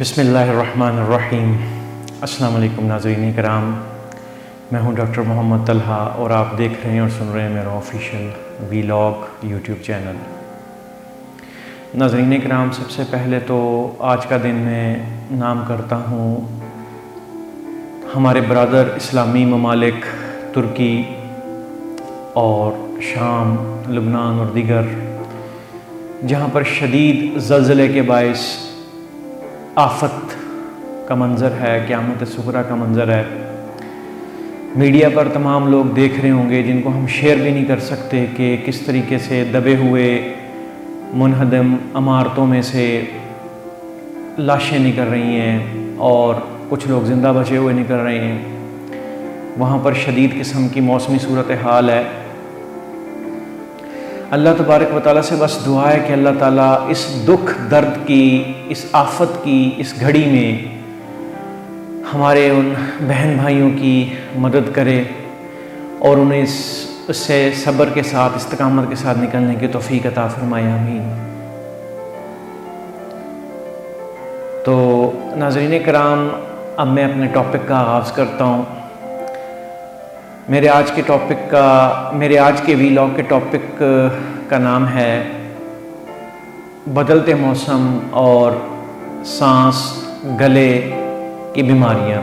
بسم اللہ الرحمن الرحیم۔ السلام علیکم ناظرین کرام، میں ہوں ڈاکٹر محمد طلحہ اور آپ دیکھ رہے ہیں اور سن رہے ہیں میرا آفیشیل ویلاگ یوٹیوب چینل۔ ناظرین کرام، سب سے پہلے تو آج کا دن میں نام کرتا ہوں ہمارے برادر اسلامی ممالک ترکی اور شام، لبنان اور دیگر جہاں پر شدید زلزلے کے باعث آفت کا منظر ہے، قیامت صغریٰ کا منظر ہے۔ میڈیا پر تمام لوگ دیکھ رہے ہوں گے، جن کو ہم شیئر بھی نہیں کر سکتے، کہ کس طریقے سے دبے ہوئے منہدم عمارتوں میں سے لاشیں نکل رہی ہیں اور کچھ لوگ زندہ بچے ہوئے نکل رہے ہیں۔ وہاں پر شدید قسم کی موسمی صورتحال ہے۔ اللہ تبارک و تعالیٰ سے بس دعا ہے کہ اللہ تعالیٰ اس دکھ درد کی، اس آفت کی اس گھڑی میں ہمارے ان بہن بھائیوں کی مدد کرے اور انہیں اس سے صبر کے ساتھ، استقامت کے ساتھ نکلنے کی توفیق عطا فرمائے، آمین۔ تو ناظرین کرام، اب میں اپنے ٹاپک کا آغاز کرتا ہوں۔ میرے آج کے ویلاگ کے ٹاپک کا نام ہے بدلتے موسم اور سانس گلے کی بیماریاں۔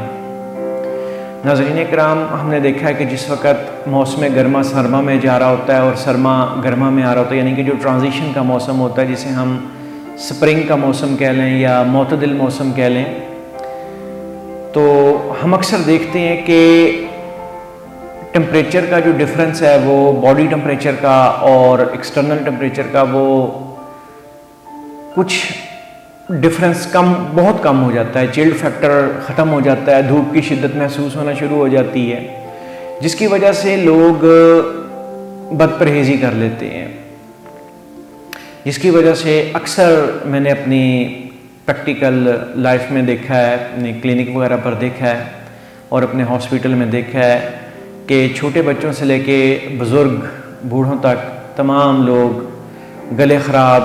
ناظرین کرام، ہم نے دیکھا ہے کہ جس وقت موسم گرما سرما میں جا رہا ہوتا ہے اور سرما گرما میں آ رہا ہوتا ہے، یعنی کہ جو ٹرانزیشن کا موسم ہوتا ہے، جسے ہم سپرنگ کا موسم کہہ لیں یا معتدل موسم کہہ لیں، تو ہم اکثر دیکھتے ہیں کہ ٹمپریچر کا جو ڈفرینس ہے وہ باڈی ٹمپریچر کا اور ایکسٹرنل ٹمپریچر کا وہ کچھ ڈفرینس بہت کم ہو جاتا ہے، چلڈ فیکٹر ختم ہو جاتا ہے، دھوپ کی شدت محسوس ہونا شروع ہو جاتی ہے، جس کی وجہ سے لوگ بد پرہیزی کر لیتے ہیں، جس کی وجہ سے اکثر میں نے اپنی پریکٹیکل لائف میں دیکھا ہے، اپنی کلینک وغیرہ پر دیکھا ہے اور اپنے ہاسپٹل میں دیکھا ہے کہ چھوٹے بچوں سے لے کے بزرگ بوڑھوں تک تمام لوگ گلے خراب،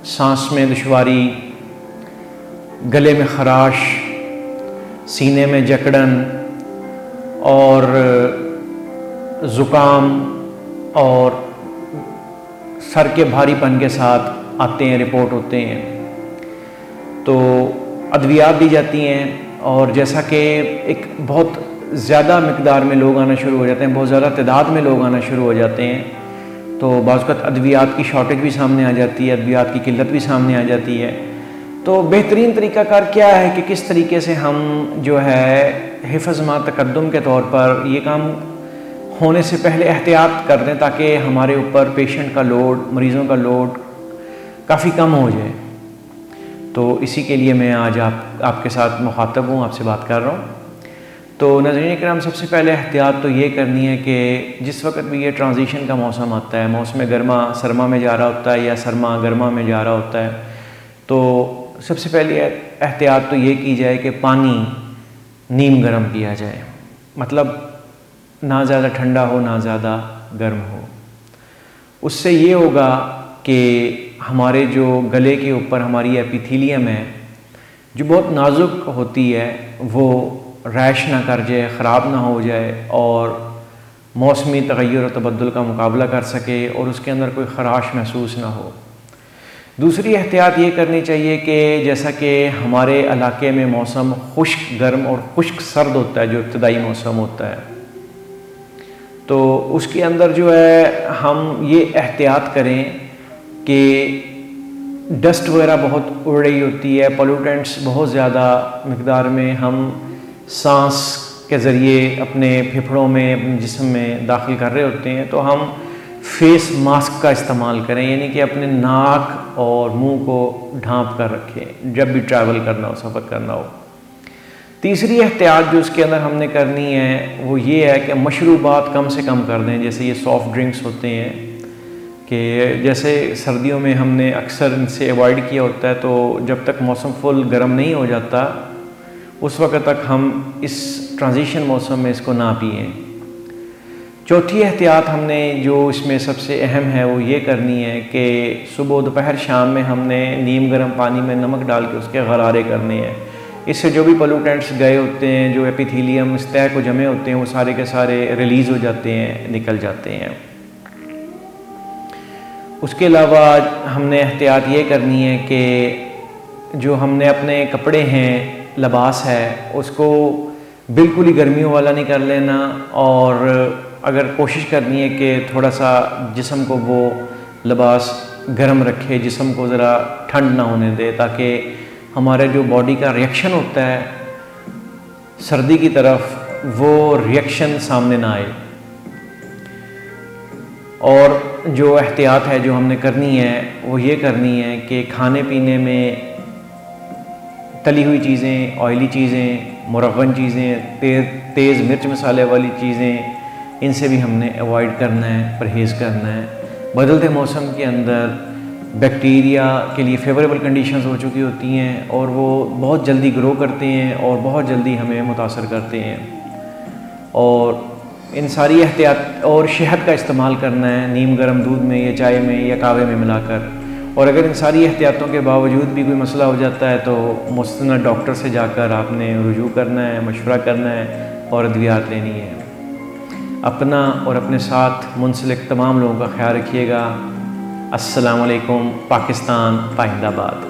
سانس میں دشواری، گلے میں خراش، سینے میں جکڑن اور زکام اور سر کے بھاری پن کے ساتھ آتے ہیں، رپورٹ ہوتے ہیں۔ تو ادویات دی جاتی ہیں اور جیسا کہ ایک بہت زیادہ مقدار میں لوگ آنا شروع ہو جاتے ہیں، بہت زیادہ تعداد میں لوگ آنا شروع ہو جاتے ہیں، تو بعض اوقات ادویات کی شارٹیج بھی سامنے آ جاتی ہے، ادویات کی قلت بھی سامنے آ جاتی ہے۔ تو بہترین طریقہ کار کیا ہے کہ کس طریقے سے ہم جو ہے حفظ ما تقدم کے طور پر یہ کام ہونے سے پہلے احتیاط کر دیں، تاکہ ہمارے اوپر پیشنٹ کا لوڈ، مریضوں کا لوڈ کافی کم ہو جائے۔ تو اسی کے لیے میں آج آپ کے ساتھ مخاطب ہوں، آپ سے بات کر رہا ہوں۔ تو ناظرین کرام، سب سے پہلے احتیاط تو یہ کرنی ہے کہ جس وقت بھی یہ ٹرانزیشن کا موسم آتا ہے، موسم گرما سرما میں جا رہا ہوتا ہے یا سرما گرما میں جا رہا ہوتا ہے، تو سب سے پہلے احتیاط تو یہ کی جائے کہ پانی نیم گرم کیا جائے، مطلب نہ زیادہ ٹھنڈا ہو نہ زیادہ گرم ہو۔ اس سے یہ ہوگا کہ ہمارے جو گلے کے اوپر ہماری ایپیتھیلیم ہے، جو بہت نازک ہوتی ہے، وہ ریش نہ کر جائے، خراب نہ ہو جائے اور موسمی تغیر و تبدل کا مقابلہ کر سکے اور اس کے اندر کوئی خراش محسوس نہ ہو۔ دوسری احتیاط یہ کرنی چاہیے کہ جیسا کہ ہمارے علاقے میں موسم خشک گرم اور خشک سرد ہوتا ہے، جو ابتدائی موسم ہوتا ہے، تو اس کے اندر جو ہے ہم یہ احتیاط کریں کہ ڈسٹ وغیرہ بہت اڑ رہی ہوتی ہے، پولوٹنٹس بہت زیادہ مقدار میں ہم سانس کے ذریعے اپنے پھیپھڑوں میں، اپنے جسم میں داخل کر رہے ہوتے ہیں، تو ہم فیس ماسک کا استعمال کریں، یعنی کہ اپنے ناک اور منہ کو ڈھانپ کر رکھیں جب بھی ٹریول کرنا ہو، سفر کرنا ہو۔ تیسری احتیاط جو اس کے اندر ہم نے کرنی ہے وہ یہ ہے کہ مشروبات کم سے کم کر دیں، جیسے یہ سافٹ ڈرنکس ہوتے ہیں، کہ جیسے سردیوں میں ہم نے اکثر ان سے ایوائڈ کیا ہوتا ہے، تو جب تک موسم فل گرم نہیں ہو جاتا اس وقت تک ہم اس ٹرانزیشن موسم میں اس کو نہ پئیں۔ چوتھی احتیاط ہم نے جو اس میں سب سے اہم ہے وہ یہ کرنی ہے کہ صبح دوپہر شام میں ہم نے نیم گرم پانی میں نمک ڈال کے اس کے غرارے کرنے ہیں. اس سے جو بھی پولوٹنٹس گئے ہوتے ہیں، جو ایپیتھیلیم اس تہہ کو جمے ہوتے ہیں، وہ سارے کے سارے ریلیز ہو جاتے ہیں، نکل جاتے ہیں. اس کے علاوہ ہم نے احتیاط یہ کرنی ہے کہ جو ہم نے اپنے کپڑے ہیں، لباس ہے، اس کو بالکل ہی گرمیوں والا نہیں کر لینا، اور اگر کوشش کرنی ہے کہ تھوڑا سا جسم کو وہ لباس گرم رکھے، جسم کو ذرا ٹھنڈ نہ ہونے دے، تاکہ ہمارے جو باڈی کا ریئیکشن ہوتا ہے سردی کی طرف، وہ ریئیکشن سامنے نہ آئے. اور جو احتیاط ہے جو ہم نے کرنی ہے وہ یہ کرنی ہے کہ کھانے پینے میں تلی ہوئی چیزیں، آئلی چیزیں، مرغن چیزیں، تیز مرچ مسالے والی چیزیں، ان سے بھی ہم نے اوائڈ کرنا ہے، پرہیز کرنا ہے. بدلتے موسم کے اندر بیکٹیریا کے لیے فیوریبل کنڈیشنز ہو چکی ہوتی ہیں، اور وہ بہت جلدی گرو کرتے ہیں اور بہت جلدی ہمیں متاثر کرتے ہیں. اور ان ساری احتیاط، اور شہد کا استعمال کرنا ہے نیم گرم دودھ میں یا چائے میں یا قہوے میں ملا کر. اور اگر ان ساری احتیاطوں کے باوجود بھی کوئی مسئلہ ہو جاتا ہے تو مستند ڈاکٹر سے جا کر آپ نے رجوع کرنا ہے، مشورہ کرنا ہے اور ادویات لینی ہے. اپنا اور اپنے ساتھ منسلک تمام لوگوں کا خیال رکھیے گا. السلام علیکم. پاکستان، پائند آباد.